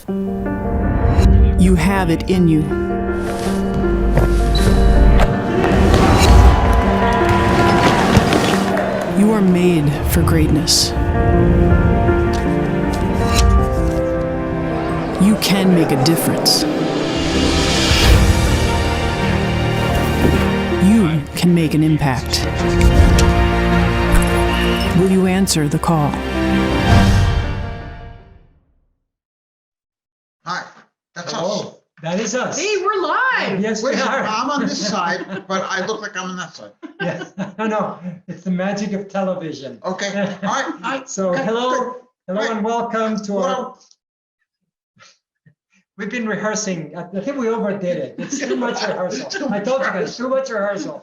You have it in you. You are made for greatness. You can make a difference. You can make an impact. Will you answer the call? Hi, that's us. Oh, that is us. Hey, we're live. Yes, Wait, we are. I'm on this side, but I look like I'm on that side. Yes. No, it's the magic of television. Okay, all right. So Okay, hello good. Right. and welcome to our, Well, we've been rehearsing. I think we overdid it. It's too much rehearsal. Too I much told you guys, rehearsal. too much rehearsal.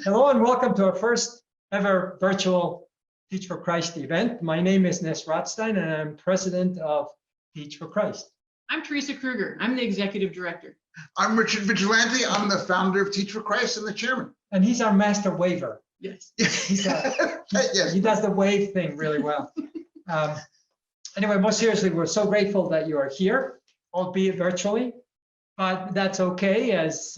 Hello and welcome to our first ever virtual Teach for Christ event. My name is Nes Rothstein and I'm president of Teach for Christ. I'm Teresa Kruger. I'm the executive director. I'm Richard Vigilante. I'm the founder of Teach for Christ and the chairman. And he's our master waver. Yes. Yes. He does the wave thing really well. Anyway, most seriously, we're so grateful that you are here, albeit virtually, but that's okay. As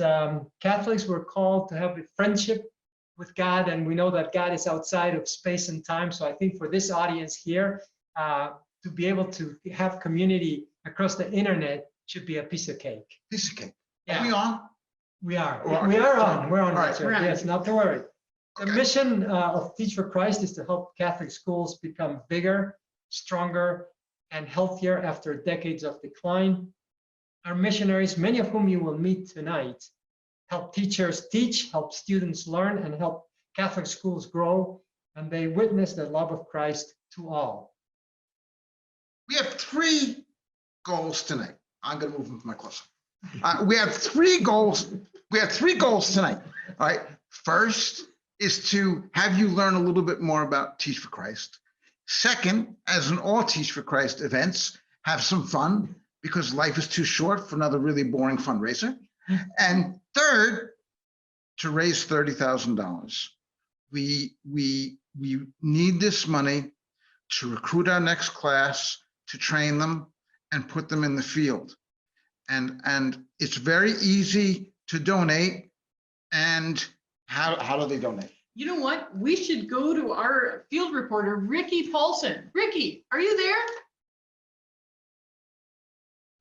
Catholics, we're called to have a friendship with God, and we know that God is outside of space and time. So I think for this audience here, to be able to have community across the internet should be a piece of cake. Piece of cake. Yeah. Are we on? We are. Well, We are on. We're on. All right. Richard. We're on. Yes, not to worry. The Okay. mission of Teach for Christ is to help Catholic schools become bigger, stronger, and healthier after decades of decline. Our missionaries, many of whom you will meet tonight, help teachers teach, help students learn, and help Catholic schools grow, and they witness the love of Christ to all. We have three goals tonight. I'm going to move into my closet. We have three goals. We have three goals tonight. All right. First is to have you learn a little bit more about Teach for Christ. Second, as in all Teach for Christ events, have some fun because life is too short for another really boring fundraiser. And third, to raise $30,000. We need this money to recruit our next class, to train them and put them in the field. And it's very easy to donate. And how do they donate? You know what? We should go to our field reporter, Ricky Paulson. Ricky, are you there?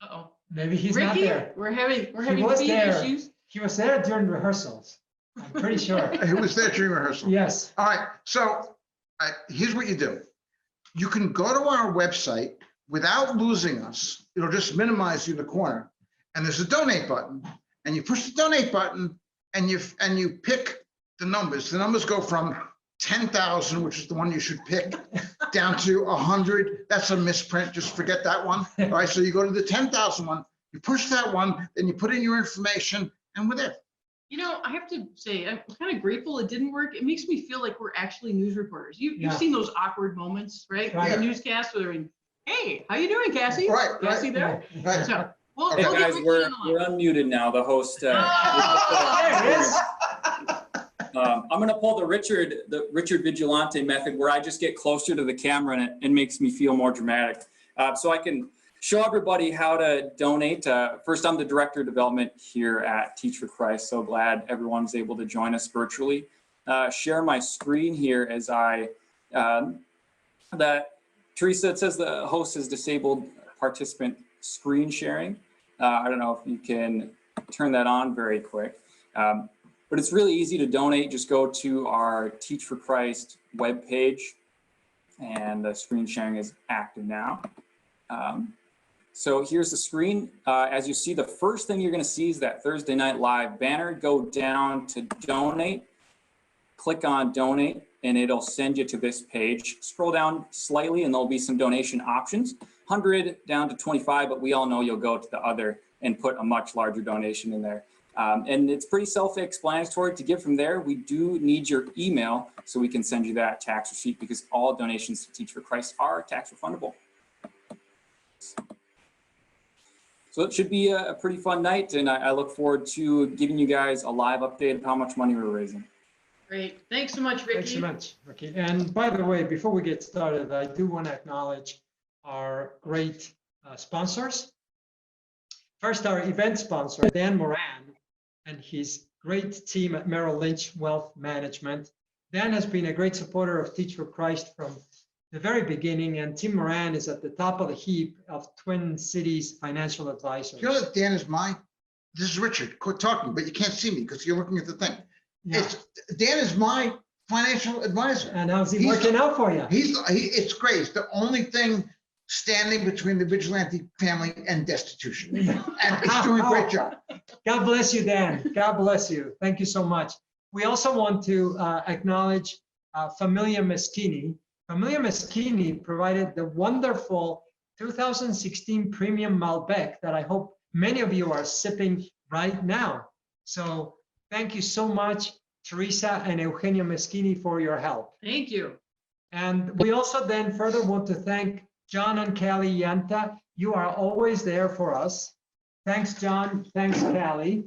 Uh-oh. Maybe he's not Ricky, there. we're having was feed there. issues. He was there during rehearsals. I'm pretty sure. Who was there during rehearsal? Yes. All right, so here's what you do. You can go to our website without losing us. It'll just minimize you in the corner. And there's a donate button. And you push the donate button and you pick the numbers. The numbers go from 10,000, which is the one you should pick, down to 100. That's a misprint. Just forget that one. All right, so you go to the 10,000 one, you push that one, then you put in your information, and we're there. You know, I have to say, I'm kind of grateful it didn't work. It makes me feel like we're actually news reporters. You've Yeah. seen those awkward moments, right? Right. The newscast where they're in, hey, how you doing, Cassie? Right, Cassie right. there? Right. So, we'll, Okay. we'll Hey get guys, Ricky we're on the line. we're unmuted now. The host. Oh! There it is. I'm going to pull the Richard Vigilante method, where I just get closer to the camera and it makes me feel more dramatic. So I can show everybody how to donate. First, I'm the director of development here at Teach for Christ. So glad everyone's able to join us virtually. Share my screen here as Teresa, it says the host has disabled participant screen sharing. I don't know if you can turn that on very quick. But it's really easy to donate. Just go to our Teach for Christ webpage, and the screen sharing is active now. So here's the screen. As you see, the first thing you're going to see is that Thursday Night Live banner. Go down to donate, click on donate, and it'll send you to this page. Scroll down slightly and there'll be some donation options, 100 down to 25, but we all know you'll go to the other and put a much larger donation in there. And it's pretty self-explanatory to give from there. We do need your email so we can send you that tax receipt, because all donations to Teach for Christ are tax refundable. So it should be a pretty fun night, and I look forward to giving you guys a live update of how much money we're raising. Great. Thanks so much, Ricky. Thanks so much, Ricky. And by the way, before we get started, I do want to acknowledge our great sponsors. First, our event sponsor, Dan Moran, and his great team at Merrill Lynch Wealth Management. Dan has been a great supporter of Teach for Christ from the very beginning, and Tim Moran is at the top of the heap of Twin Cities financial advisors. You know that Dan is mine? This is Richard, quit talking, but you can't see me because you're looking at the thing. Yeah. Dan is my financial advisor. And how's he He's- working out for you? It's great. It's the only thing standing between the vigilante family and destitution. And it's doing a great job. God bless you, Dan. God bless you. Thank you so much. We also want to acknowledge Familia Meschini. Familia Meschini provided the wonderful 2016 Premium Malbec that I hope many of you are sipping right now. So thank you so much, Teresa and Eugenio Meschini, for your help. Thank you. And we also then further want to thank John and Callie Yanta. You are always there for us. Thanks, John. Thanks, Callie.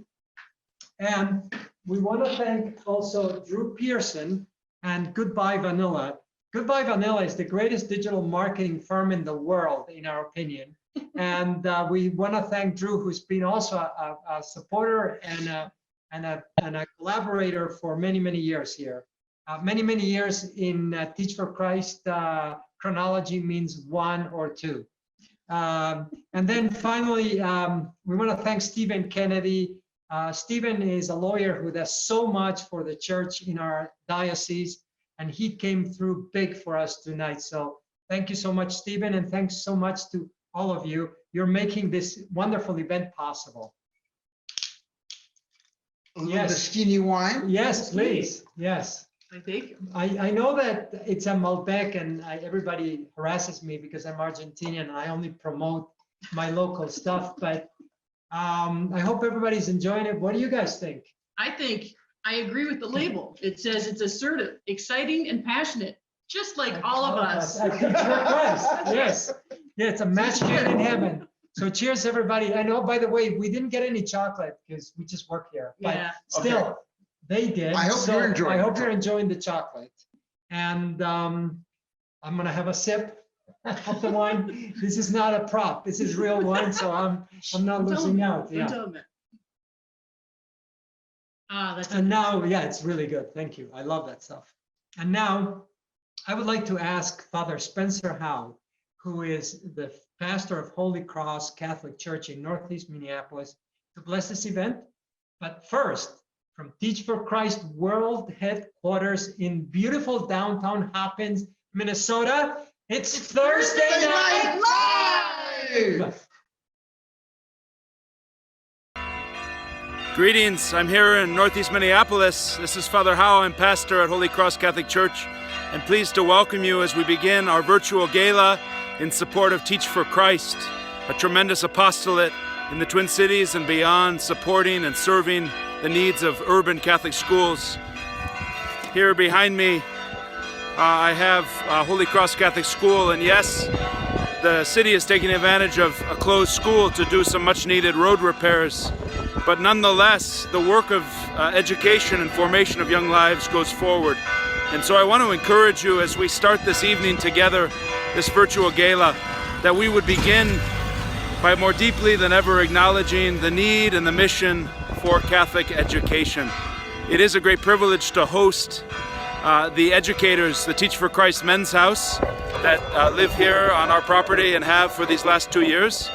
And we want to thank also Drew Pearson and Goodbye Vanilla. Goodbye Vanilla is the greatest digital marketing firm in the world, in our opinion. And we want to thank Drew, who's been also a supporter and a collaborator for many, many years here. Many years in Teach for Christ. Chronology means 1 or 2. And then finally, we want to thank Stephen Kennedy. Stephen is a lawyer who does so much for the church in our diocese, and he came through big for us tonight. So thank you so much, Stephen, and thanks so much to all of you. You're making this wonderful event possible. A little Yes. Meschini wine. Yes, please. Yes. I think. I know that it's a Malbec, and everybody harasses me because I'm Argentinian and I only promote my local stuff, but I hope everybody's enjoying it. What do you guys think? I think I agree with the label. It says it's assertive, exciting, and passionate, just like all of us. At Teach for Christ. Yes. Yeah, it's a match made in heaven. So cheers, everybody. I know, by the way, we didn't get any chocolate because we just work here, but Yeah. still, they did. I hope you're enjoying I it. hope you're enjoying the chocolate. And I'm gonna have a sip of the wine. This is not a prop. This is real wine, so I'm not Don't tell losing them. out. Don't Yeah. tell them that. That's And now, yeah, it's really good. Thank you. I love that stuff. And now I would like to ask Father Spencer Howe, who is the pastor of Holy Cross Catholic Church in Northeast Minneapolis, to bless this event. But first, from Teach for Christ World Headquarters in beautiful downtown Hopkins, Minnesota, it's Thursday Night Live! Greetings, I'm here in Northeast Minneapolis. This is Father Howe, I'm pastor at Holy Cross Catholic Church, and pleased to welcome you as we begin our virtual gala in support of Teach for Christ, a tremendous apostolate in the Twin Cities and beyond, supporting and serving the needs of urban Catholic schools. Here behind me, I have Holy Cross Catholic School, and yes, the city is taking advantage of a closed school to do some much needed road repairs. But nonetheless, the work of education and formation of young lives goes forward. And so I want to encourage you as we start this evening together, this virtual gala, that we would begin by more deeply than ever acknowledging the need and the mission for Catholic education. It is a great privilege to host the educators, the Teach for Christ Men's House that live here on our property and have for these last 2 years.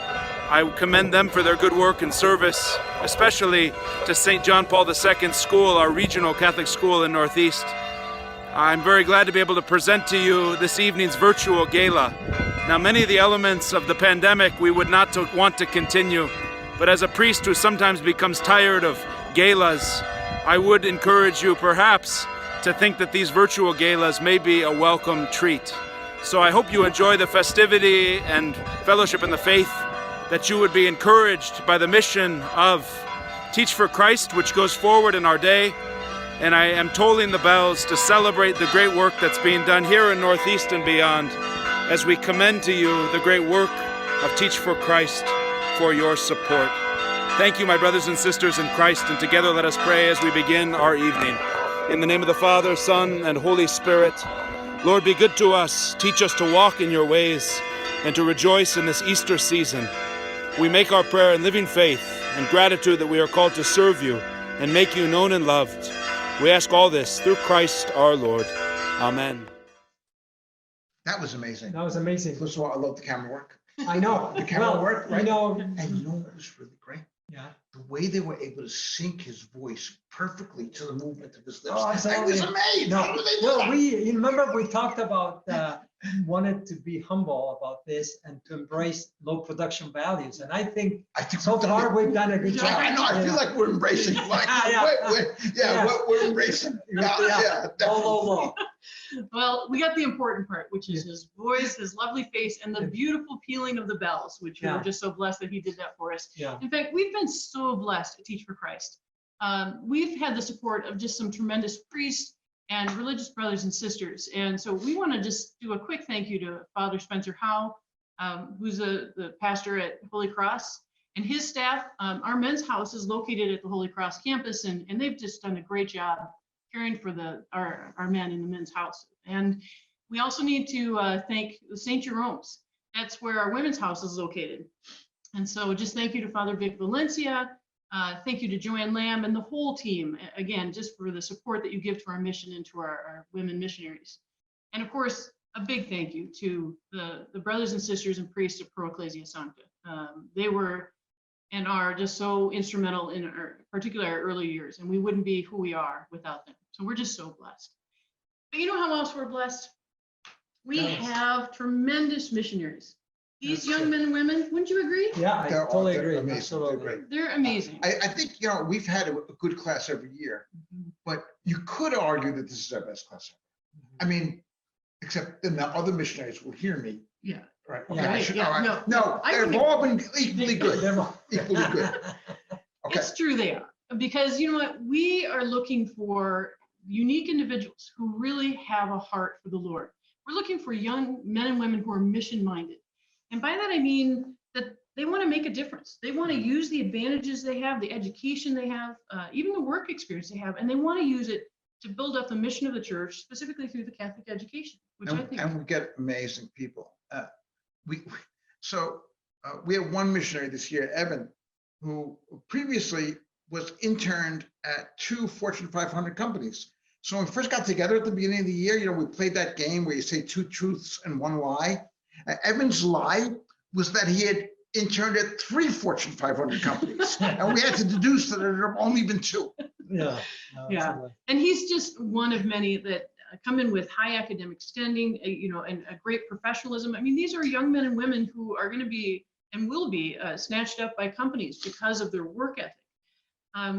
I commend them for their good work and service, especially to St. John Paul II School, our regional Catholic school in Northeast. I'm very glad to be able to present to you this evening's virtual gala. Now, many of the elements of the pandemic we would not want to continue, but as a priest who sometimes becomes tired of galas, I would encourage you perhaps to think that these virtual galas may be a welcome treat. So I hope you enjoy the festivity and fellowship in the faith, that you would be encouraged by the mission of Teach for Christ, which goes forward in our day. And I am tolling the bells to celebrate the great work that's being done here in Northeast and beyond, as we commend to you the great work of Teach for Christ for your support. Thank you, my brothers and sisters in Christ, and together let us pray as we begin our evening. In the name of the Father, Son, and Holy Spirit, Lord, be good to us. Teach us to walk in your ways and to rejoice in this Easter season. We make our prayer in living faith and gratitude that we are called to serve you and make you known and loved. We ask all this through Christ our Lord. Amen. That was amazing. That was amazing. First of all, I love the camera work. I know. The camera Well, work, right? You know, And you know what was really great? yeah. The way they were able to sync his voice perfectly to the movement of his lips. Oh, I was absolutely. amazed. How did they do Well, that? you remember we talked about wanted to be humble about this and to embrace low production values. And I think so far we've done a good job. I know. I feel like we're embracing. Like, we're embracing. Low. Well, we got the important part, which is his voice, his lovely face, and the beautiful pealing of the bells, which we were just so blessed that he did that for us. Yeah. In fact, we've been so blessed at Teach for Christ. We've had the support of just some tremendous priests and religious brothers and sisters. And so we want to just do a quick thank you to Father Spencer Howe, who's the pastor at Holy Cross, and his staff. Our men's house is located at the Holy Cross campus, and they've just done a great job caring for our men in the men's house. And we also need to thank the St. Jerome's. That's where our women's house is located. And so just thank you to Father Vic Valencia. Thank you to Joanne Lamb and the whole team, again, just for the support that you give to our mission and to our women missionaries. And of course, a big thank you to the brothers and sisters and priests of Pro Ecclesia Sancta. They were and are just so instrumental in particularly our early years, and we wouldn't be who we are without them. So we're just so blessed. But you know how else we're blessed? We have tremendous missionaries. These young men and women, wouldn't you agree? Yeah, I totally agree. Amazing. Absolutely. They're great. They're amazing. I think, we've had a good class every year, but you could argue that this is our best class ever. I mean, except then the other missionaries will hear me. Yeah. Right. Yeah. Okay. Right, yeah, All right. no, No, I they've think- all been equally good. Equally good. Okay. It's true they are, because you know what? We are looking for unique individuals who really have a heart for the Lord. We're looking for young men and women who are mission minded. And by that, I mean that they want to make a difference. They want to use the advantages they have, the education they have, even the work experience they have, and they want to use it to build up the mission of the church, specifically through the Catholic education, which I think. And we get amazing people. We have one missionary this year, Evan, who previously was interned at 2 Fortune 500 companies. So when we first got together at the beginning of the year, we played that game where you say 2 truths and 1 lie. Evan's lie was that he had interned at 3 Fortune 500 companies, and we had to deduce that there have only been 2. Yeah. Yeah. And he's just one of many that come in with high academic standing, and a great professionalism. I mean, these are young men and women who are going to be and will be snatched up by companies because of their work ethic.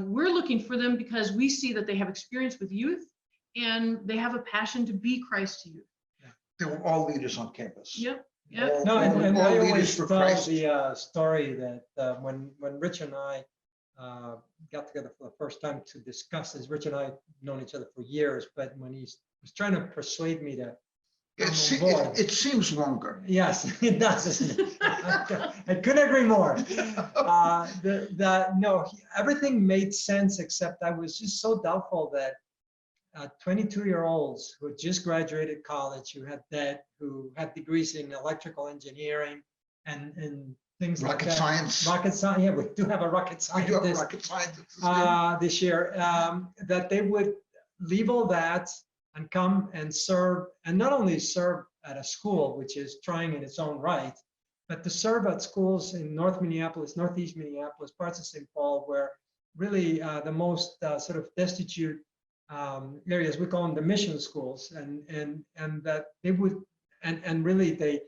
We're looking for them because we see that they have experience with youth and they have a passion to be Christ to youth. They were all leaders on campus. Yep. No, and all I leaders always for tell Christ. the story that when Rich and I got together for the first time to discuss this, Rich and I have known each other for years, but when he was trying to persuade me to come on board. It seems longer. Yes, it does, isn't it? I couldn't agree more. Everything made sense, except I was just so doubtful that 22-year-olds who had just graduated college, who had debt, who had degrees in electrical engineering and things like that. Rocket science. Yeah, we do have a rocket scientist. We do have a rocket scientist this year. That they would leave all that and come and serve, and not only serve at a school, which is trying in its own right, but to serve at schools in North Minneapolis, Northeast Minneapolis, parts of St. Paul, where really the most sort of destitute areas, we call them the mission schools, and that they would, and really they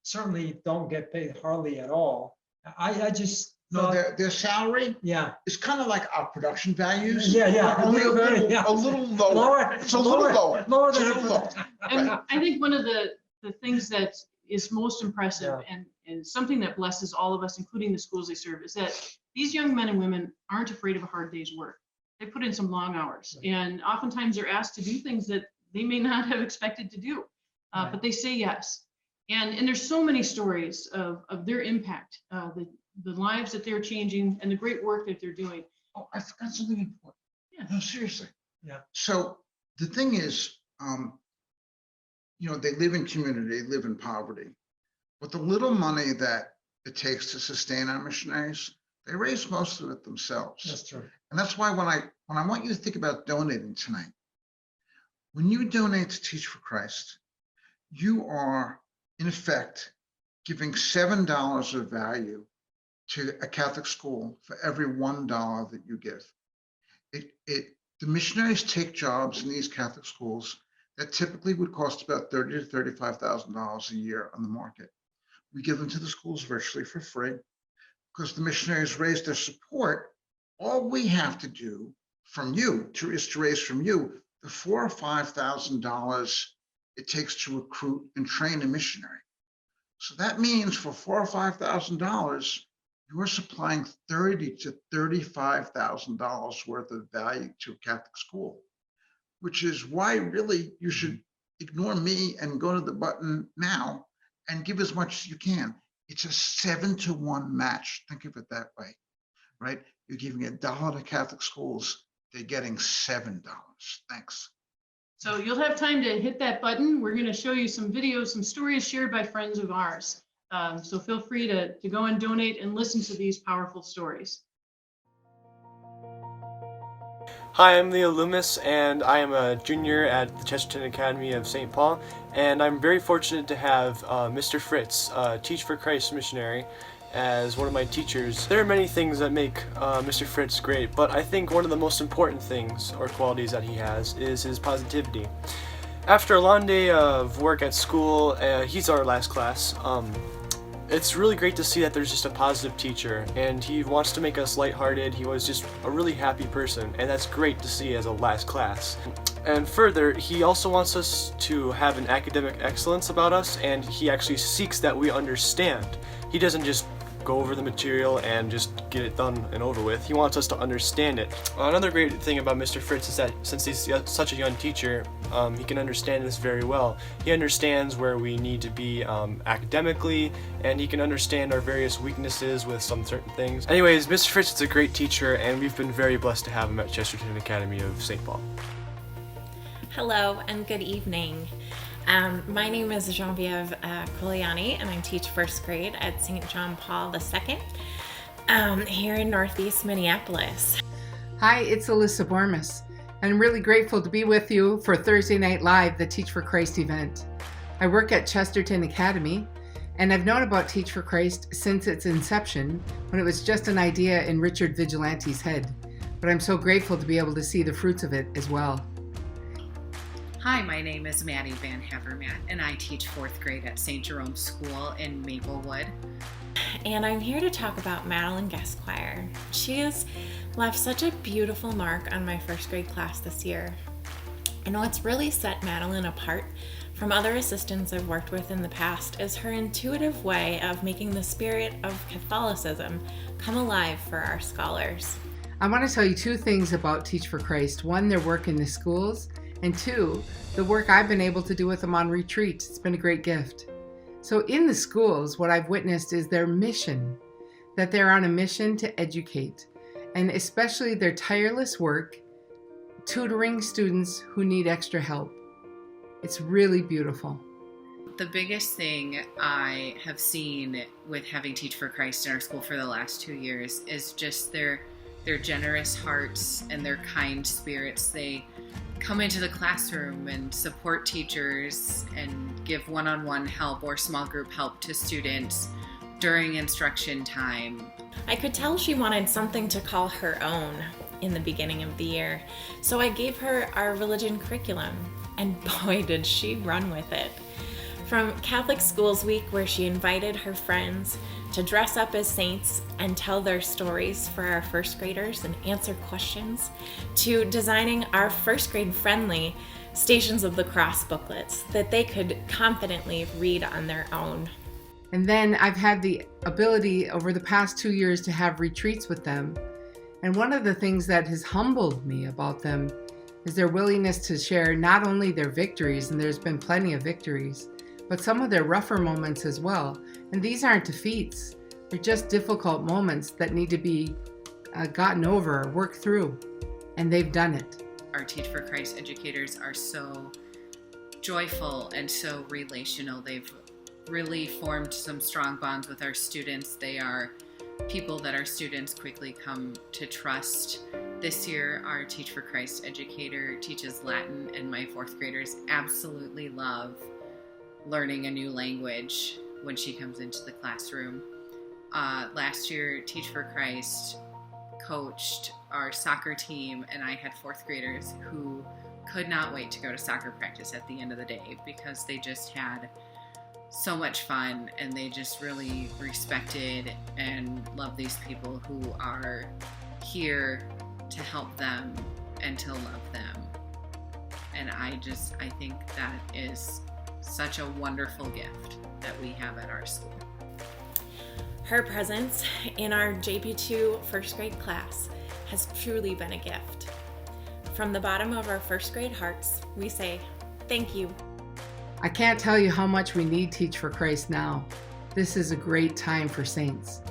certainly don't get paid hardly at all. I just thought, their salary is kind of like our production values. Only a little lower. It's a little lower. Lower than lower. And I think one of the things that is most impressive and something that blesses all of us, including the schools they serve, is that these young men and women aren't afraid of a hard day's work. They put in some long hours, and oftentimes they're asked to do things that they may not have expected to do, but they say yes. And there's so many stories of their impact, the lives that they're changing, and the great work that they're doing. Oh, I forgot something important. Yeah. No, seriously. Yeah. So the thing is, they live in community, they live in poverty, but the little money that it takes to sustain our missionaries, they raise most of it themselves. That's true. And that's why when I want you to think about donating tonight, when you donate to Teach for Christ, you are in effect giving $7 of value to a Catholic school for every $1 that you give. The missionaries take jobs in these Catholic schools that typically would cost about $30,000 to $35,000 a year on the market. We give them to the schools virtually for free because the missionaries raise their support. All we have to do from you is to raise from you the $4,000 or $5,000 it takes to recruit and train a missionary. So that means for $4,000 or $5,000, you're supplying $30,000 to $35,000 worth of value to a Catholic school, which is why really you should ignore me and go to the button now and give as much as you can. It's a 7-to-1 match. Think of it that way, right? You're giving $1 to Catholic schools, they're getting $7. Thanks. So you'll have time to hit that button. We're going to show you some videos, some stories shared by friends of ours. So feel free to go and donate and listen to these powerful stories. Hi, I'm Leo Loomis, and I am a junior at the Chesterton Academy of St. Paul, and I'm very fortunate to have Mr. Fritz, Teach for Christ missionary, as one of my teachers. There are many things that make Mr. Fritz great, but I think one of the most important things or qualities that he has is his positivity. After a long day of work at school, he's our last class. It's really great to see that there's just a positive teacher, and he wants to make us lighthearted. He was just a really happy person, and that's great to see as a last class. And further, he also wants us to have an academic excellence about us, and he actually seeks that we understand. He doesn't just go over the material and just get it done and over with. He wants us to understand it. Another great thing about Mr. Fritz is that since he's such a young teacher, he can understand this very well. He understands where we need to be academically, and he can understand our various weaknesses with some certain things. Anyways, Mr. Fritz is a great teacher, and we've been very blessed to have him at Chesterton Academy of St. Paul. Hello and good evening. My name is Genevieve Coliani, and I teach first grade at St. John Paul II here in Northeast Minneapolis. Hi, it's Alyssa Bormas. I'm really grateful to be with you for Thursday Night Live, the Teach for Christ event. I work at Chesterton Academy, and I've known about Teach for Christ since its inception, when it was just an idea in Richard Vigilante's head. But I'm so grateful to be able to see the fruits of it as well. Hi, my name is Maddie Van Havermat, and I teach 4th grade at St. Jerome's School in Maplewood. And I'm here to talk about Madeline Guestquire. She has left such a beautiful mark on my first grade class this year. And what's really set Madeline apart from other assistants I've worked with in the past is her intuitive way of making the spirit of Catholicism come alive for our scholars. I want to tell you 2 things about Teach for Christ. 1, their work in the schools, and 2, the work I've been able to do with them on retreat. It's been a great gift. So in the schools, what I've witnessed is their mission, that they're on a mission to educate, and especially their tireless work tutoring students who need extra help. It's really beautiful. The biggest thing I have seen with having Teach for Christ in our school for the last 2 years is just their generous hearts and their kind spirits. They come into the classroom and support teachers and give one-on-one help or small group help to students during instruction time. I could tell she wanted something to call her own in the beginning of the year, so I gave her our religion curriculum, and boy did she run with it. From Catholic Schools Week, where she invited her friends to dress up as saints and tell their stories for our first graders and answer questions, to designing our first grade friendly Stations of the Cross booklets that they could confidently read on their own. And then I've had the ability over the past 2 years to have retreats with them. And one of the things that has humbled me about them is their willingness to share not only their victories, and there's been plenty of victories, but some of their rougher moments as well. And these aren't defeats. They're just difficult moments that need to be gotten over, worked through. And they've done it. Our Teach for Christ educators are so joyful and so relational. They've really formed some strong bonds with our students. They are people that our students quickly come to trust. This year, our Teach for Christ educator teaches Latin, and my fourth graders absolutely love learning a new language when she comes into the classroom. Last year, Teach for Christ coached our soccer team, and I had fourth graders who could not wait to go to soccer practice at the end of the day because they just had so much fun, and they just really respected and love these people who are here to help them and to love them. And I think that is such a wonderful gift that we have at our school. Her presence in our JP2 first grade class has truly been a gift. From the bottom of our first grade hearts, we say, thank you. I can't tell you how much we need Teach for Christ now. This is a great time for saints.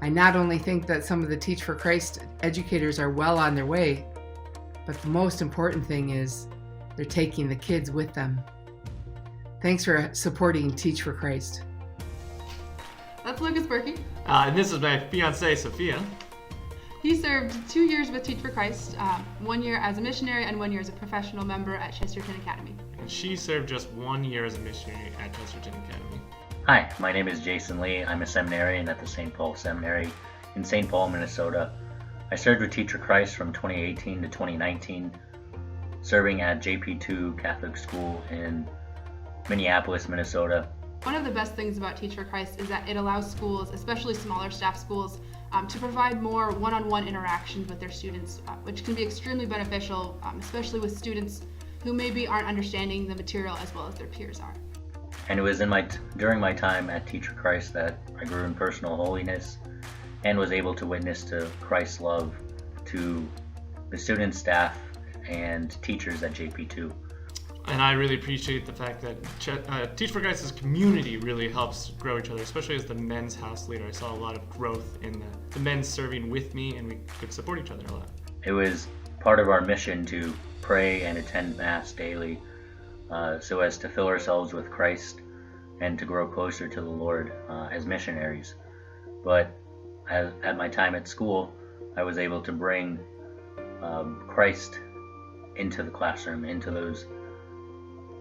I not only think that some of the Teach for Christ educators are well on their way, but the most important thing is they're taking the kids with them. Thanks for supporting Teach for Christ. That's Lucas Berkey. And this is my fiancée, Sophia. He served 2 years with Teach for Christ, 1 year as a missionary and 1 year as a professional member at Chesterton Academy. And she served just 1 year as a missionary at Chesterton Academy. Hi, my name is Jason Lee. I'm a seminarian at the St. Paul Seminary in St. Paul, Minnesota. I served with Teach for Christ from 2018 to 2019, serving at JP2 Catholic School in Minneapolis, Minnesota. One of the best things about Teach for Christ is that it allows schools, especially smaller staff schools, to provide more one-on-one interactions with their students, which can be extremely beneficial, especially with students who maybe aren't understanding the material as well as their peers are. And it was during my time at Teach for Christ that I grew in personal holiness and was able to witness to Christ's love to the students, staff, and teachers at JP2. And I really appreciate the fact that Teach for Christ's community really helps grow each other, especially as the men's house leader. I saw a lot of growth in the men serving with me, and we could support each other a lot. It was part of our mission to pray and attend Mass daily so as to fill ourselves with Christ and to grow closer to the Lord as missionaries. But at my time at school, I was able to bring Christ into the classroom, into those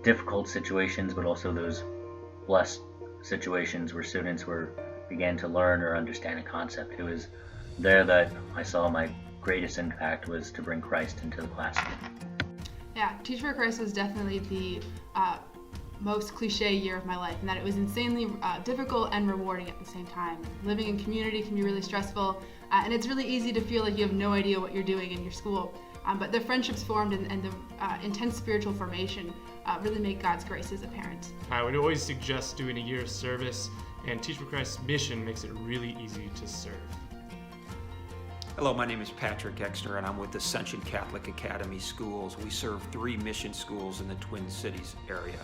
difficult situations, but also those blessed situations where students began to learn or understand a concept. It was there that I saw my greatest impact was to bring Christ into the classroom. Yeah, Teach for Christ was definitely the most cliche year of my life, and that it was insanely difficult and rewarding at the same time. Living in community can be really stressful, and it's really easy to feel like you have no idea what you're doing in your school. But the friendships formed and the intense spiritual formation really make God's graces apparent. I would always suggest doing a year of service, and Teach for Christ's mission makes it really easy to serve. Hello, my name is Patrick Exner, and I'm with Ascension Catholic Academy Schools. We serve 3 mission schools in the Twin Cities area.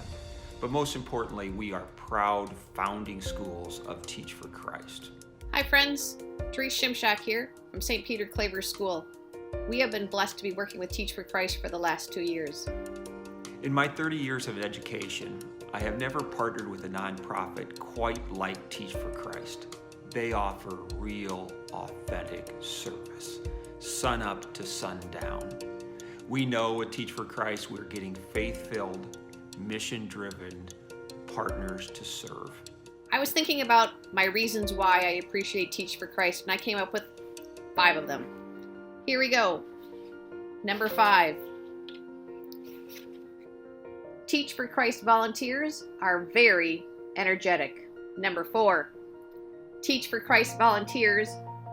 But most importantly, we are proud founding schools of Teach for Christ. Hi friends, Therese Shimshak here from St. Peter Claver School. We have been blessed to be working with Teach for Christ for the last 2 years. In my 30 years of education, I have never partnered with a nonprofit quite like Teach for Christ. They offer real, authentic service, sun up to sundown. We know at Teach for Christ we're getting faith-filled, mission-driven partners to serve. I was thinking about my reasons why I appreciate Teach for Christ, and I came up with 5 of them. Here we go. Number 5. Teach for Christ volunteers are very energetic. Number 4. Teach for Christ volunteers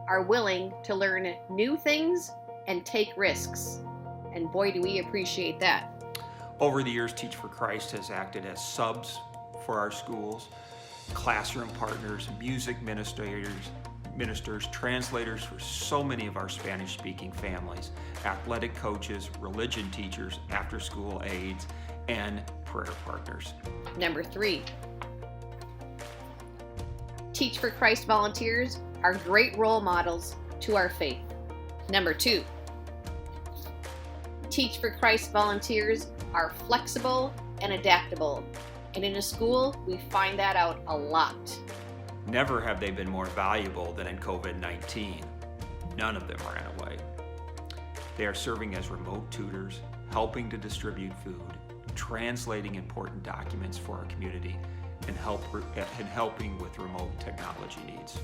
are willing to learn new things and take risks. And boy, do we appreciate that. Over the years, Teach for Christ has acted as subs for our schools, classroom partners, music ministers, translators for so many of our Spanish-speaking families, athletic coaches, religion teachers, after-school aides, and prayer partners. Number 3. Teach for Christ volunteers are great role models to our faith. Number 2. Teach for Christ volunteers are flexible and adaptable. And in a school, we find that out a lot. Never have they been more valuable than in COVID-19. None of them ran away. They are serving as remote tutors, helping to distribute food, translating important documents for our community, and helping with remote technology needs.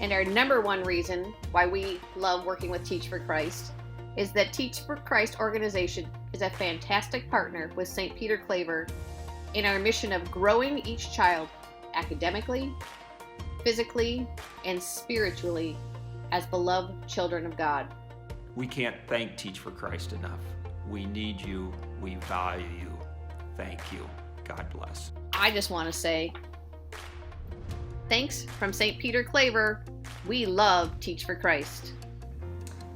And our number one reason why we love working with Teach for Christ is that Teach for Christ organization is a fantastic partner with St. Peter Claver in our mission of growing each child academically, physically, and spiritually as beloved children of God. We can't thank Teach for Christ enough. We need you. We value you. Thank you. God bless. I just want to say, thanks from St. Peter Claver. We love Teach for Christ.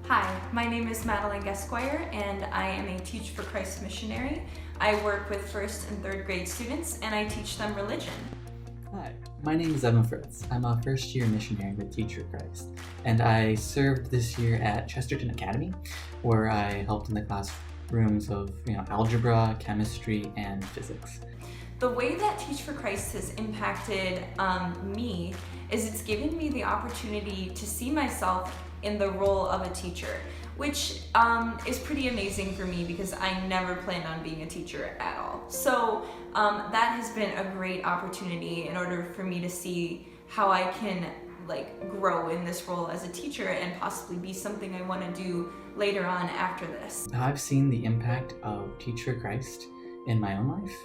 Hi, my name is Madeline Gasquire, and I am a Teach for Christ missionary. I work with 1st and 3rd grade students, and I teach them religion. Hi, my name is Evan Fritz. I'm a first-year missionary with Teach for Christ, and I served this year at Chesterton Academy, where I helped in the classrooms of algebra, chemistry, and physics. The way that Teach for Christ has impacted me is it's given me the opportunity to see myself in the role of a teacher, which is pretty amazing for me because I never planned on being a teacher at all. So that has been a great opportunity in order for me to see how I can grow in this role as a teacher and possibly be something I want to do later on after this. I've seen the impact of Teach for Christ in my own life.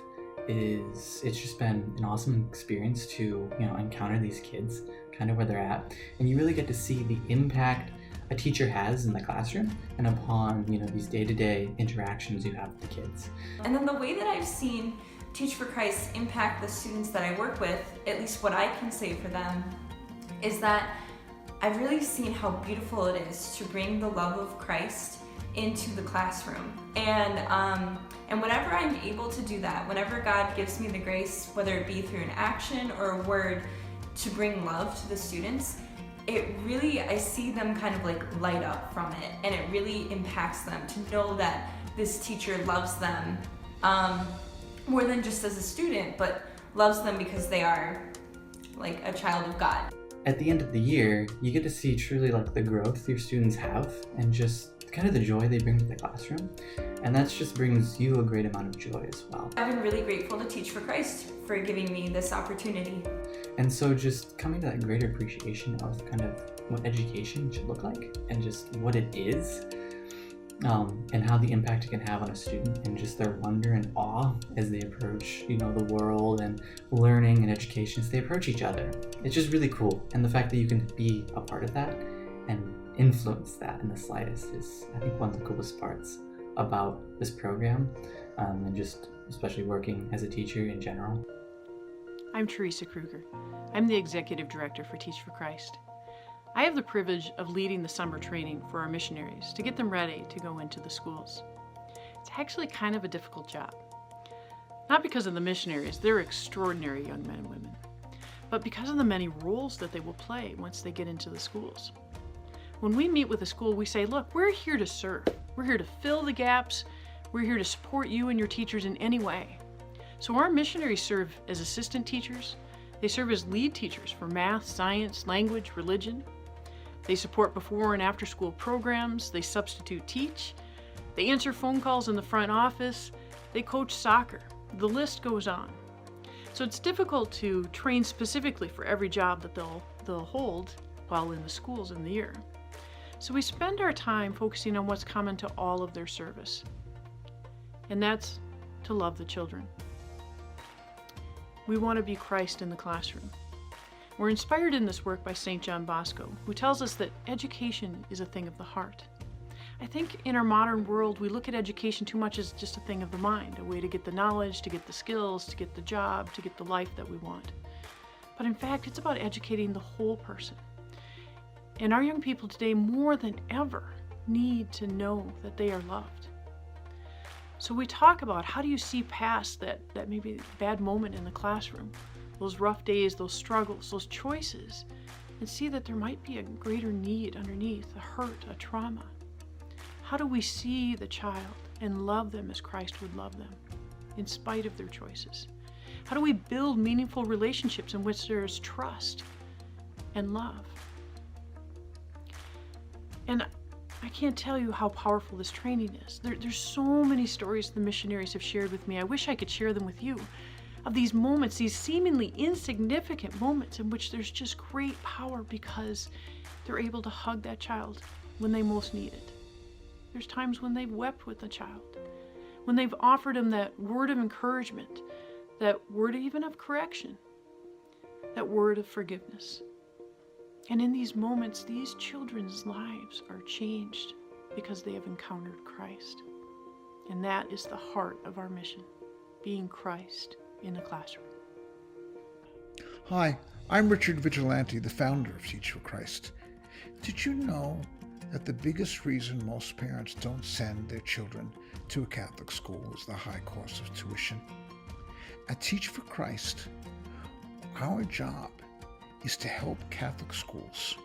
It's just been an awesome experience to encounter these kids kind of where they're at, and you really get to see the impact a teacher has in the classroom and upon these day-to-day interactions you have with the kids. And then the way that I've seen Teach for Christ impact the students that I work with, at least what I can say for them, is that I've really seen how beautiful it is to bring the love of Christ into the classroom. And whenever I'm able to do that, whenever God gives me the grace, whether it be through an action or a word, to bring love to the students, I see them kind of light up from it, and it really impacts them to know that this teacher loves them more than just as a student, but loves them because they are a child of God. At the end of the year, you get to see truly the growth your students have and just kind of the joy they bring to the classroom, and that just brings you a great amount of joy as well. I've been really grateful to Teach for Christ for giving me this opportunity. And so just coming to that greater appreciation of kind of what education should look like and just what it is, and how the impact it can have on a student and just their wonder and awe as they approach the world and learning and education as they approach each other. It's just really cool, and the fact that you can be a part of that and influence that in the slightest is, I think, one of the coolest parts about this program, and just especially working as a teacher in general. I'm Teresa Kruger. I'm the Executive Director for Teach for Christ. I have the privilege of leading the summer training for our missionaries to get them ready to go into the schools. It's actually kind of a difficult job. Not because of the missionaries, they're extraordinary young men and women, but because of the many roles that they will play once they get into the schools. When we meet with a school, we say, look, we're here to serve. We're here to fill the gaps. We're here to support you and your teachers in any way. So our missionaries serve as assistant teachers. They serve as lead teachers for math, science, language, religion. They support before and after school programs. They substitute teach. They answer phone calls in the front office. They coach soccer. The list goes on. So it's difficult to train specifically for every job that they'll hold while in the schools in the year. So we spend our time focusing on what's common to all of their service, and that's to love the children. We want to be Christ in the classroom. We're inspired in this work by St. John Bosco, who tells us that education is a thing of the heart. I think in our modern world, we look at education too much as just a thing of the mind, a way to get the knowledge, to get the skills, to get the job, to get the life that we want. But in fact, it's about educating the whole person. And our young people today, more than ever, need to know that they are loved. So we talk about how do you see past that maybe bad moment in the classroom, those rough days, those struggles, those choices, and see that there might be a greater need underneath, a hurt, a trauma. How do we see the child and love them as Christ would love them, in spite of their choices? How do we build meaningful relationships in which there is trust and love? And I can't tell you how powerful this training is. There's so many stories the missionaries have shared with me. I wish I could share them with you, of these moments, these seemingly insignificant moments in which there's just great power because they're able to hug that child when they most need it. There's times when they've wept with the child, when they've offered them that word of encouragement, that word even of correction, that word of forgiveness. And in these moments, these children's lives are changed because they have encountered Christ. And that is the heart of our mission, being Christ in the classroom. Hi, I'm Richard Vigilante, the founder of Teach for Christ. Did you know that the biggest reason most parents don't send their children to a Catholic school is the high cost of tuition? At Teach for Christ, our job is to help Catholic schools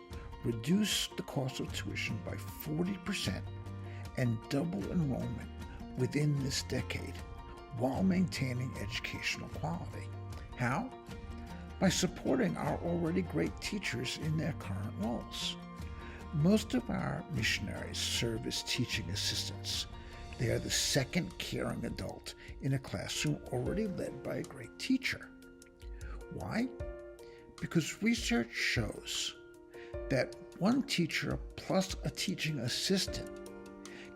reduce the cost of tuition by 40% and double enrollment within this decade while maintaining educational quality. How? By supporting our already great teachers in their current roles. Most of our missionaries serve as teaching assistants. They are the second caring adult in a classroom already led by a great teacher. Why? Because research shows that one teacher plus a teaching assistant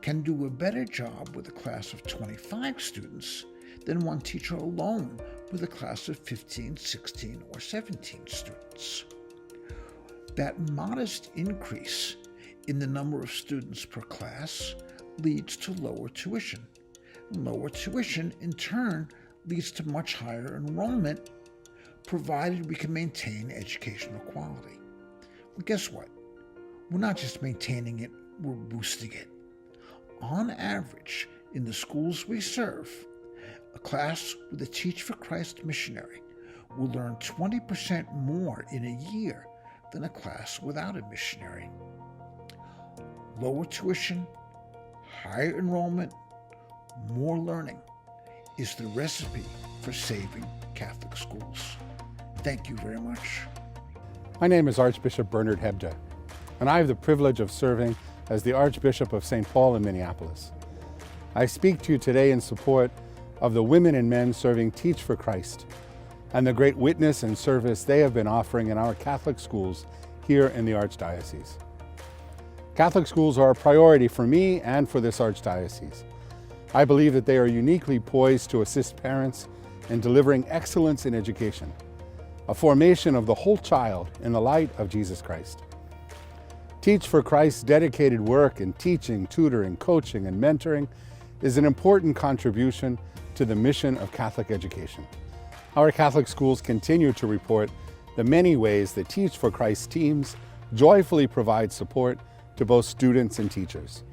can do a better job with a class of 25 students than one teacher alone with a class of 15, 16, or 17 students. That modest increase in the number of students per class leads to lower tuition. Lower tuition, in turn, leads to much higher enrollment, provided we can maintain educational quality. Well, guess what? We're not just maintaining it, we're boosting it. On average, in the schools we serve, a class with a Teach for Christ missionary will learn 20% more in a year than a class without a missionary. Lower tuition, higher enrollment, more learning is the recipe for saving Catholic schools. Thank you very much. My name is Archbishop Bernard Hebda, and I have the privilege of serving as the Archbishop of St. Paul in Minneapolis. I speak to you today in support of the women and men serving Teach for Christ and the great witness and service they have been offering in our Catholic schools here in the Archdiocese. Catholic schools are a priority for me and for this Archdiocese. I believe that they are uniquely poised to assist parents in delivering excellence in education, a formation of the whole child in the light of Jesus Christ. Teach for Christ's dedicated work in teaching, tutoring, coaching, and mentoring is an important contribution to the mission of Catholic education. Our Catholic schools continue to report the many ways that Teach for Christ teams joyfully provide support to both students and teachers.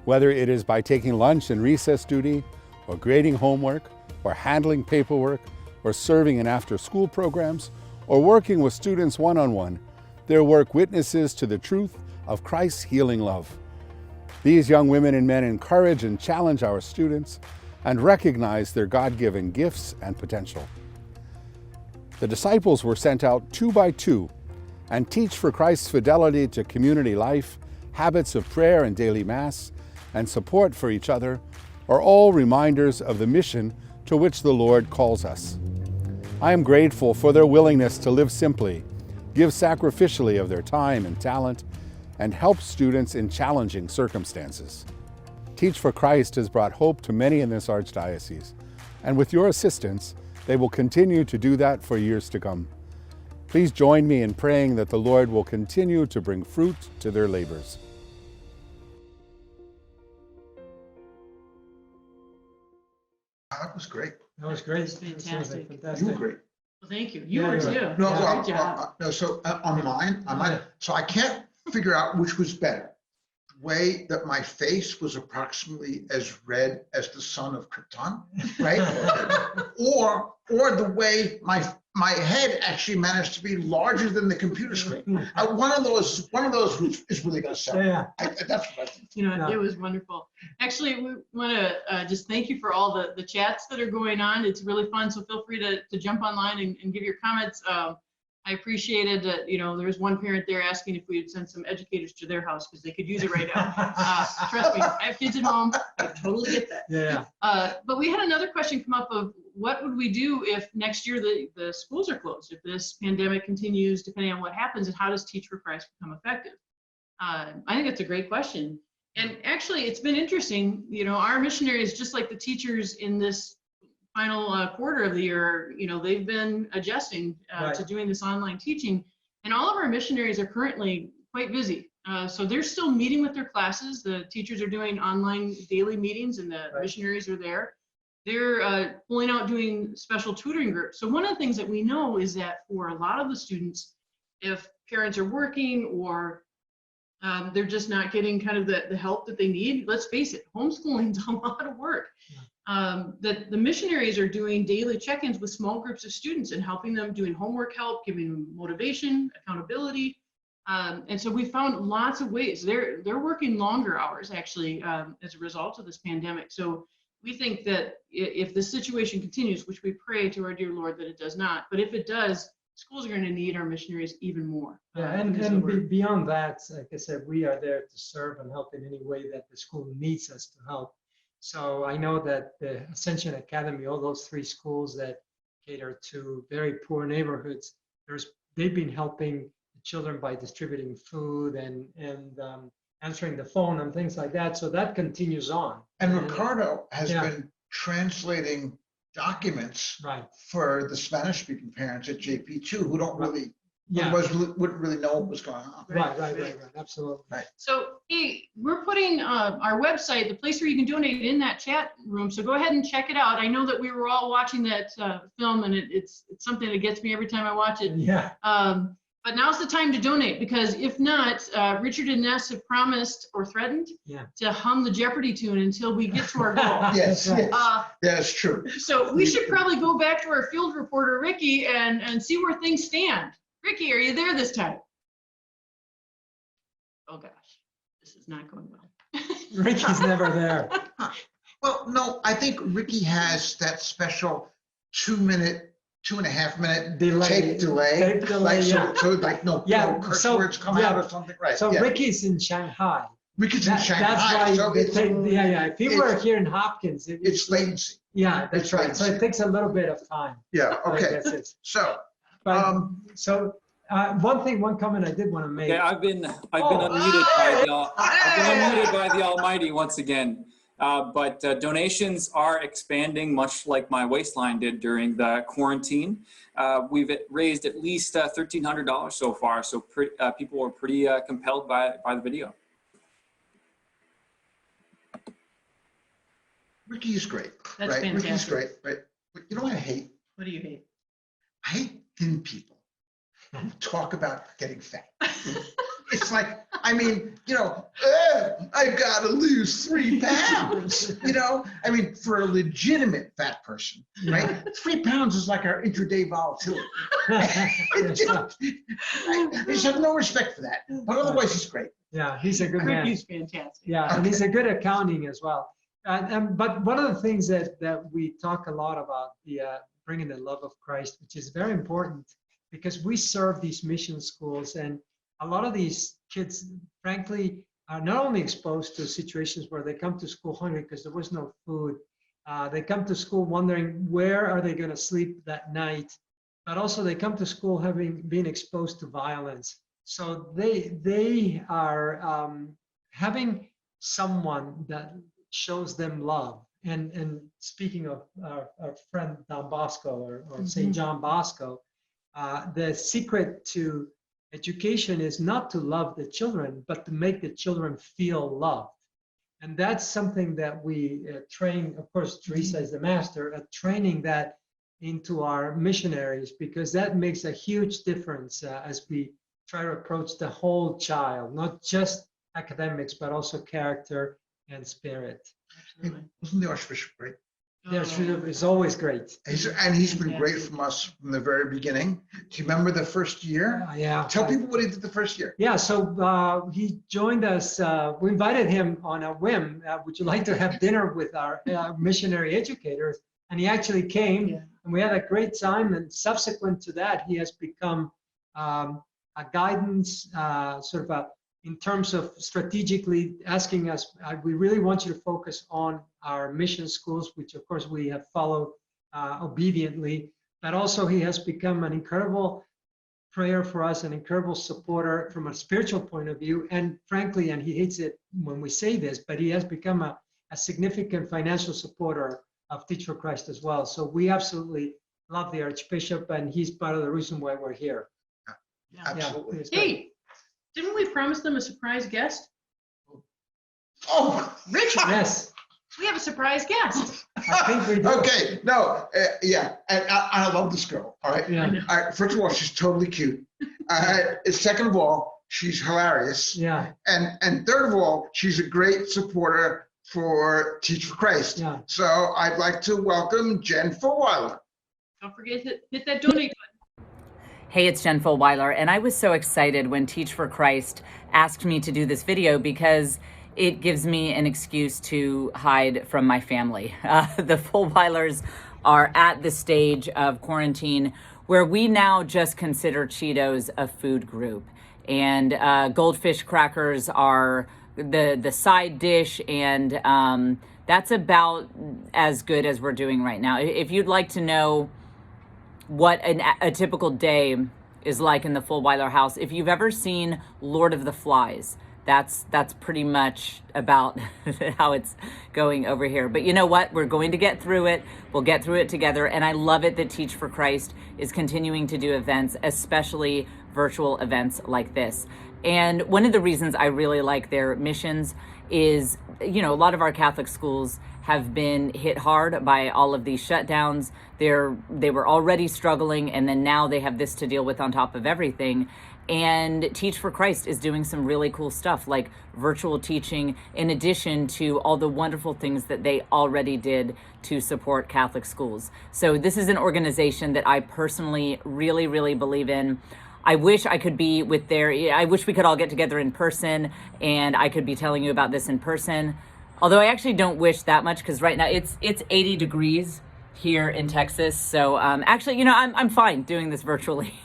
Whether it is by taking lunch and recess duty, or grading homework, or handling paperwork, or serving in after-school programs, or working with students one-on-one, their work witnesses to the truth of Christ's healing love. These young women and men encourage and challenge our students and recognize their God-given gifts and potential. The disciples were sent out 2 by 2 and Teach for Christ's fidelity to community life, habits of prayer and daily Mass, and support for each other are all reminders of the mission to which the Lord calls us. I am grateful for their willingness to live simply, give sacrificially of their time and talent, and help students in challenging circumstances. Teach for Christ has brought hope to many in this Archdiocese, and with your assistance, they will continue to do that for years to come. Please join me in praying that the Lord will continue to bring fruit to their labors. That was great. That was great. Fantastic. You were great. Well, thank you. You Yeah, were you too. were. No, Great well, job. no. So on mine, so I can't figure out which was better. The way that my face was approximately as red as the sun of Krypton, right? or the way my head actually managed to be larger than the computer screen. One of those is really going to sell. Yeah. That's what I think. It was wonderful. Actually, we want to just thank you for all the chats that are going on. It's really fun. So feel free to jump online and give your comments. I appreciated that, there was one parent there asking if we would send some educators to their house because they could use it right now. Trust me, I have kids at home. I totally get that. Yeah. But we had another question come up of what would we do if next year the schools are closed, if this pandemic continues, depending on what happens, and how does Teach for Christ become effective? I think that's a great question. And actually, it's been interesting. Our missionaries, just like the teachers in this final quarter of the year, they've been adjusting to doing this online teaching. And all of our missionaries are currently quite busy. So they're still meeting with their classes. The teachers are doing online daily meetings and the missionaries are there. They're pulling out doing special tutoring groups. So one of the things that we know is that for a lot of the students, if parents are working or they're just not getting kind of the help that they need, let's face it, homeschooling's a lot of work. That the missionaries are doing daily check-ins with small groups of students and helping them doing homework help, giving them motivation, accountability. And so we found lots of ways. They're working longer hours actually as a result of this pandemic. So we think that if this situation continues, which we pray to our dear Lord that it does not, but if it does, schools are going to need our missionaries even more. Yeah, and beyond that, like I said, we are there to serve and help in any way that the school needs us to help. So I know that the Ascension Academy, all those 3 schools that cater to very poor neighborhoods, they've been helping the children by distributing food and answering the phone and things like that. So that continues on. And Ricardo has been translating documents for the Spanish-speaking parents at JP2 who don't really, wouldn't really know what was going on. Right, absolutely. Right. So hey, we're putting our website, the place where you can donate, in that chat room. So go ahead and check it out. I know that we were all watching that film, and it's something that gets me every time I watch it. Yeah. But now's the time to donate, because if not, Richard and Ness have promised or threatened to hum the Jeopardy tune until we get to our goal. Yes, that's true. So we should probably go back to our field reporter, Ricky, and see where things stand. Ricky, are you there this time? Oh gosh, this is not going well. Ricky's never there. Well, no, I think Ricky has that special 2.5 minute tape delay. Like, so like no curse words come out or something, right? So Ricky's in Shanghai. Ricky's in Shanghai. That's why so if he were here in Hopkins, it's latency. Yeah, that's right. Latency. So it takes a little bit of time. Yeah. Okay. So. One comment I did want to make. Yeah, I've been unmuted by the Almighty once again. But donations are expanding, much like my waistline did during the quarantine. We've raised at least $1,300 so far, so people were pretty compelled by the video. Ricky is great. That's right? fantastic. Ricky's great, right? But you know what I hate? What do you hate? I hate thin people who talk about getting fat. It's like, I mean, I've got to lose 3 pounds, I mean, for a legitimate fat person, right? 3 pounds is like our intraday volatility. I just have no respect for that. But otherwise, he's great. Yeah, he's a good man. He's fantastic. Yeah, and he's a good accounting as well. But one of the things that we talk a lot about, bringing the love of Christ, which is very important, because we serve these mission schools, and a lot of these kids, frankly, are not only exposed to situations where they come to school hungry because there was no food. They come to school wondering where are they going to sleep that night, but also they come to school having been exposed to violence. So they are having someone that shows them love. And speaking of our friend Don Bosco or St. John Bosco, the secret to education is not to love the children, but to make the children feel loved. And that's something that we train, of course, Teresa is the master at training that into our missionaries, because that makes a huge difference as we try to approach the whole child, not just academics, but also character and spirit. Wasn't the Archbishop great? It's always great. He's been great from us from the very beginning. Do you remember the first year? Yeah. Tell people what he did the first year. Yeah, so he joined us. We invited him on a whim. Would you like to have dinner with our missionary educators? And he actually came, and we had a great time. And subsequent to that, he has become a guidance, in terms of strategically asking us, we really want you to focus on our mission schools, which of course we have followed obediently. But also he has become an incredible prayer for us, an incredible supporter from a spiritual point of view. And frankly, and he hates it when we say this, but he has become a significant financial supporter of Teach for Christ as well. So we absolutely love the Archbishop, and he's part of the reason why we're here. Yeah, absolutely. Hey, didn't we promise them a surprise guest? Oh, Richard. Yes. We have a surprise guest. I think we do. Okay, no, yeah, and I love this girl. All right. Yeah. All right. First of all, she's totally cute. Second of all, she's hilarious. Yeah. And third of all, she's a great supporter for Teach for Christ. Yeah. So I'd like to welcome Jen Fulweiler. Don't forget to hit that donate button. Hey, it's Jen Fulweiler, and I was so excited when Teach for Christ asked me to do this video because it gives me an excuse to hide from my family. The Fulweilers are at the stage of quarantine where we now just consider Cheetos a food group, and goldfish crackers are the side dish, and that's about as good as we're doing right now. If you'd like to know what a typical day is like in the Fulweiler house, if you've ever seen Lord of the Flies, that's pretty much about how it's going over here. But you know what? We're going to get through it. We'll get through it together. And I love it that Teach for Christ is continuing to do events, especially virtual events like this. And one of the reasons I really like their missions is, a lot of our Catholic schools have been hit hard by all of these shutdowns. They were already struggling, and then now they have this to deal with on top of everything. And Teach for Christ is doing some really cool stuff like virtual teaching, in addition to all the wonderful things that they already did to support Catholic schools. So this is an organization that I personally really, really believe in. I wish I could be I wish we could all get together in person and I could be telling you about this in person. Although I actually don't wish that much, because right now it's 80 degrees here in Texas. So actually, I'm fine doing this virtually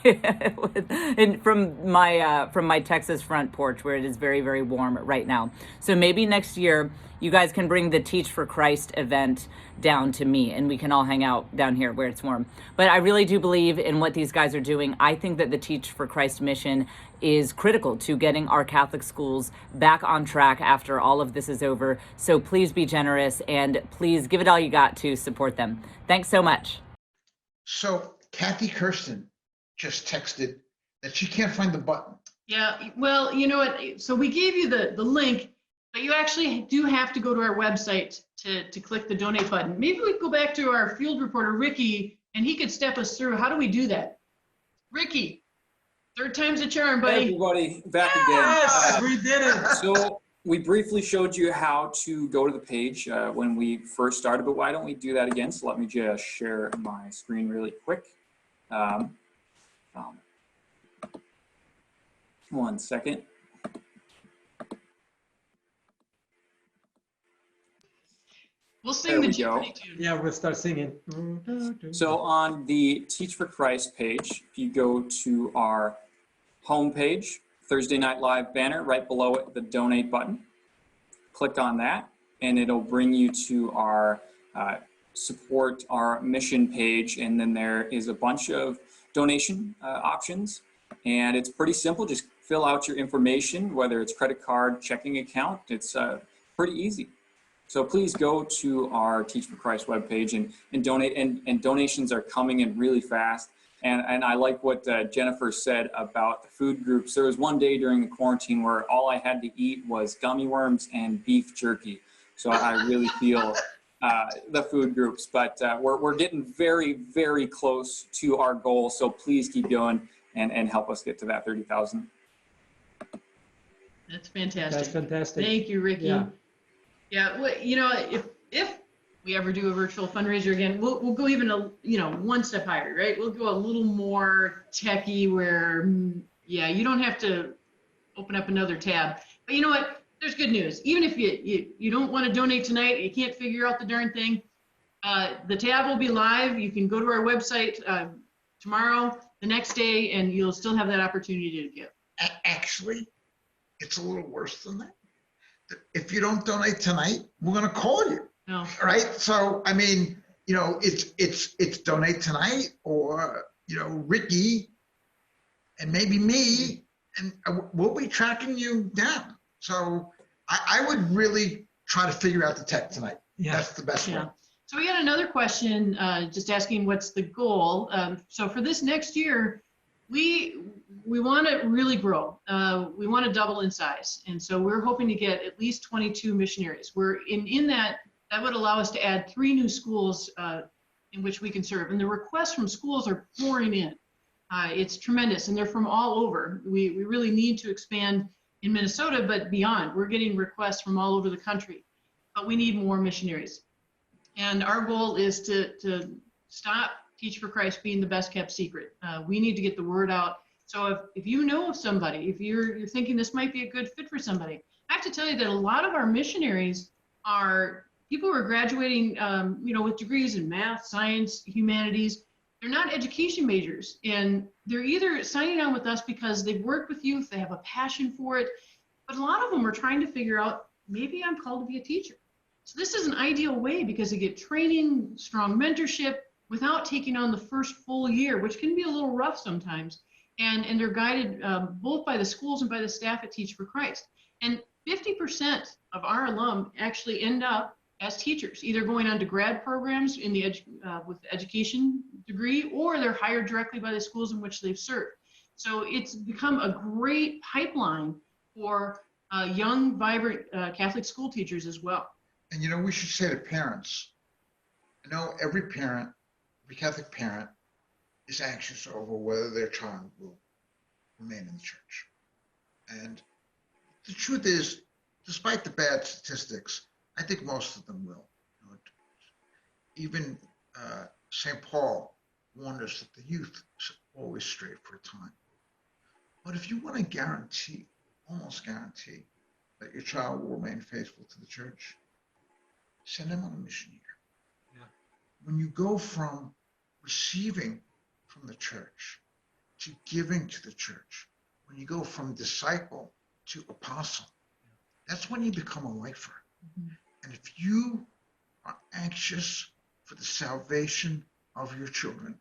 from my Texas front porch, where it is very, very warm right now. So maybe next year you guys can bring the Teach for Christ event down to me and we can all hang out down here where it's warm. But I really do believe in what these guys are doing. I think that the Teach for Christ mission is critical to getting our Catholic schools back on track after all of this is over. So please be generous and please give it all you got to support them. Thanks so much. So Kathy Kirsten just texted that she can't find the button. Yeah, well, you know what? So we gave you the link, but you actually do have to go to our website to click the donate button. Maybe we could go back to our field reporter, Ricky, and he could step us through. How do we do that? Ricky, third time's a charm, buddy. Hey everybody, back Yes, again. we did it. So we briefly showed you how to go to the page when we first started, but why don't we do that again? So let me just share my screen really quick. One second. We'll sing There the we go. Jeopardy tune. Yeah, we'll start singing. So on the Teach for Christ page, if you go to our home page, Thursday Night Live banner, right below it, the donate button, click on that, and it'll bring you to our support our mission page, and then there is a bunch of donation options, and it's pretty simple. Just fill out your information, whether it's credit card, checking account. It's pretty easy. So please go to our Teach for Christ webpage and donate, and donations are coming in really fast. And I like what Jennifer said about the food groups. There was one day during the quarantine where all I had to eat was gummy worms and beef jerky. So I really feel the food groups, but we're getting very, very close to our goal. So please keep going and help us get to that 30,000. That's fantastic. That's fantastic. Thank you, Ricky. Yeah. Yeah, well, you know, if we ever do a virtual fundraiser again, we'll go even one step higher, right? We'll go a little more techy where, yeah, you don't have to open up another tab. But you know what? There's good news. Even if you don't want to donate tonight, you can't figure out the darn thing, the tab will be live. You can go to our website tomorrow, the next day, and you'll still have that opportunity to give. Actually, it's a little worse than that. If you don't donate tonight, we're going to call you. No. Right? So, I mean, it's donate tonight, or, Ricky and maybe me, and we'll be tracking you down. So I would really try to figure out the tech tonight. Yeah. That's the best way. So we got another question, just asking what's the goal. So for this next year, we want to really grow. We want to double in size, and so we're hoping to get at least 22 missionaries. We're in that would allow us to add 3 new schools in which we can serve, and the requests from schools are pouring in. It's tremendous, and they're from all over. We really need to expand in Minnesota, but beyond. We're getting requests from all over the country, but we need more missionaries. And our goal is to stop Teach for Christ being the best kept secret. We need to get the word out. So if you know of somebody, if you're thinking this might be a good fit for somebody, I have to tell you that a lot of our missionaries are people who are graduating, with degrees in math, science, humanities. They're not education majors, and they're either signing on with us because they've worked with youth, they have a passion for it, but a lot of them are trying to figure out, maybe I'm called to be a teacher. So this is an ideal way because they get training, strong mentorship without taking on the first full year, which can be a little rough sometimes. And they're guided both by the schools and by the staff at Teach for Christ. And 50% of our alum actually end up as teachers, either going on to grad programs in the with the education degree, or they're hired directly by the schools in which they've served. So it's become a great pipeline for young, vibrant Catholic school teachers as well. And we should say to parents, I know every Catholic parent is anxious over whether their child will remain in the church. And the truth is, despite the bad statistics, I think most of them will. Even St. Paul warned us that the youth should always stray for a time. But if you want to guarantee, almost guarantee, that your child will remain faithful to the church, send them on a mission year. Yeah. When you go from receiving from the church to giving to the church, when you go from disciple to apostle, that's when you become a lifer. Mm-hmm. And if you are anxious for the salvation of your children,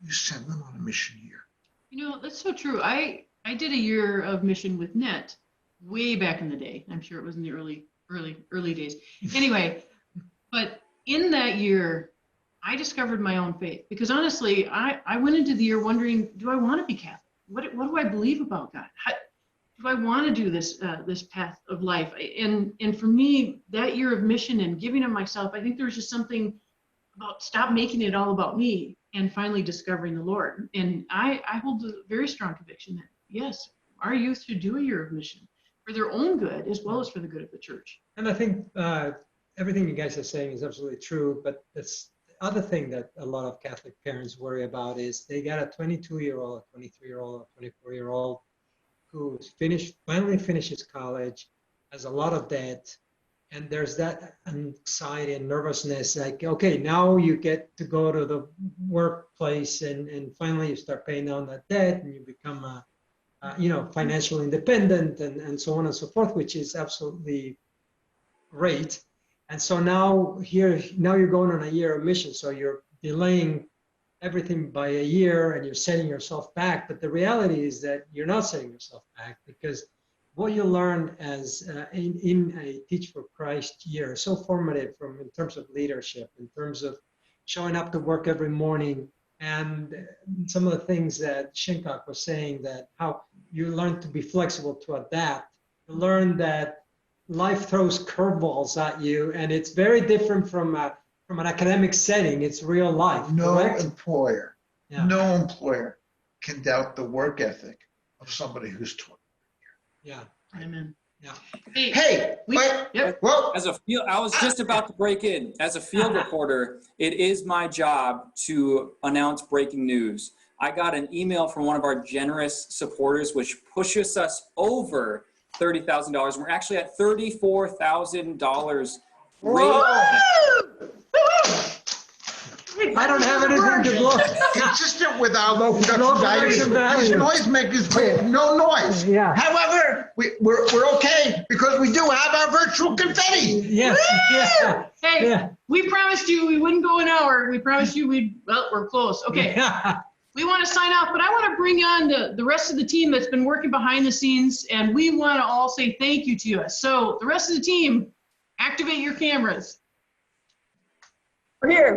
you send them on a mission year. That's so true. I did a year of mission with NET way back in the day. I'm sure it was in the early days. Anyway, but in that year, I discovered my own faith, because honestly, I went into the year wondering, do I want to be Catholic? What do I believe about God? Do I want to do this path of life? And for me, that year of mission and giving of myself, I think there was just something about stop making it all about me and finally discovering the Lord. And I hold a very strong conviction that, yes, our youth should do a year of mission for their own good as well as for the good of the church. And I think everything you guys are saying is absolutely true, but it's the other thing that a lot of Catholic parents worry about is they got a 22-year-old, a 23-year-old, a 24-year-old who finally finishes college, has a lot of debt, and there's that anxiety and nervousness, like, okay, now you get to go to the workplace and finally you start paying down that debt and you become financially independent and so on and so forth, which is absolutely great. And so now you're going on a year of mission, so you're delaying everything by a year and you're setting yourself back. But the reality is that you're not setting yourself back, because what you learn as in a Teach for Christ year is so formative in terms of leadership, in terms of showing up to work every morning, and some of the things that Shinkak was saying, that how you learn to be flexible, to adapt. You learn that life throws curveballs at you, and it's very different from an academic setting. It's real life. No correct? employer, Yeah. no employer can doubt the work ethic of somebody who's taught. Yeah. Amen. Hey, wait. Well, I was just about to break in. As a field reporter, it is my job to announce breaking news. I got an email from one of our generous supporters, which pushes us over $30,000. We're actually at $34,000. I don't have anything to blow. Consistent with our low production values. These noisemakers make no noise. Yeah. However, we're okay because we do have our virtual confetti. Yes. Yeah. Hey, Yeah. we promised you we wouldn't go an hour. We promised you we're close. Okay. Yeah. We want to sign off, but I want to bring on the rest of the team that's been working behind the scenes, and we want to all say thank you to you. So the rest of the team, activate your cameras. We're here.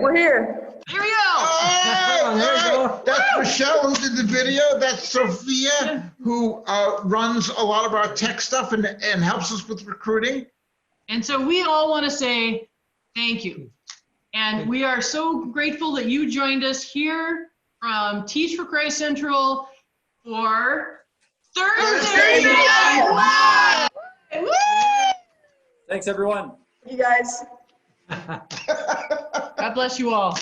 Here we go. All right. That's Michelle who did the video. That's Sophia who runs a lot of our tech stuff and helps us with recruiting. And so we all want to say thank you. And we are so grateful that you joined us here from Teach for Christ Central for Thursday Night Live. Woo! Thanks, everyone. You guys. God bless you all.